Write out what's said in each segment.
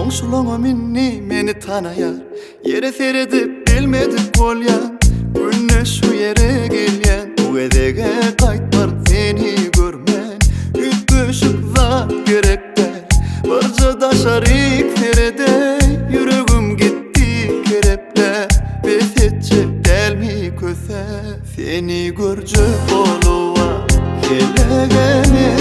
Koңşuluňa minni meni tanayar, yere seredip bilmedik bolýan. Günne şu yere gelýän, bu edege gaýtmar seni görmen. Ütgüşük zat gerekler, barja daşaryk serede. Yüregim gitti kerepler, besetçe gelmi köse. Seni görjek boluwa kelegeme,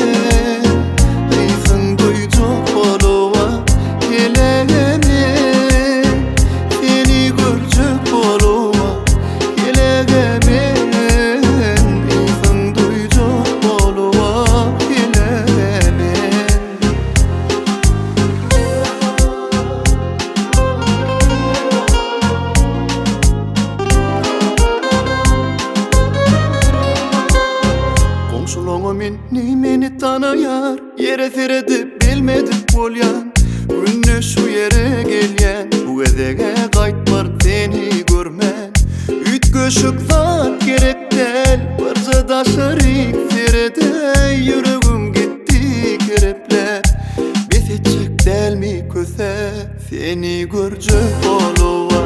Koňşuluňa minni meni tanayar, yere seredip bilmedik bolýan. Günne şu yere gelýän, bu edege gaýtmar seni görmen. Ütgüşük zat gerekler, barja daşaryk serede. Yüregim gitti kerepler, besetjek delmi köse. Seni görjek boluwa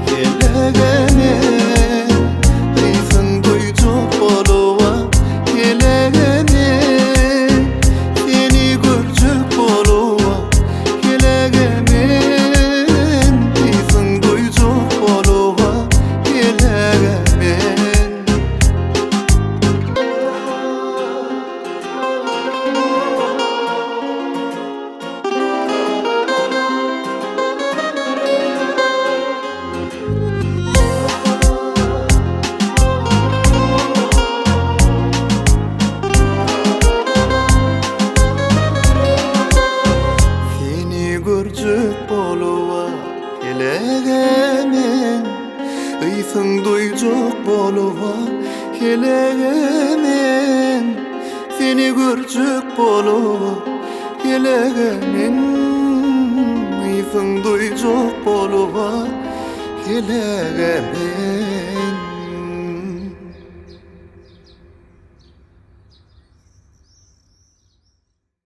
kelegeme, ýysyň duýjak boluwa kelegeme. Seni görjek boluwa kelegeme, ýysyň duýjak boluwa kelegeme. Görjek boluwa kelegemen, ýysyň duýjak boluwa kelegemen. Seni görjek boluwa kelegemen, ýysyň duýjak boluwa kelegemen.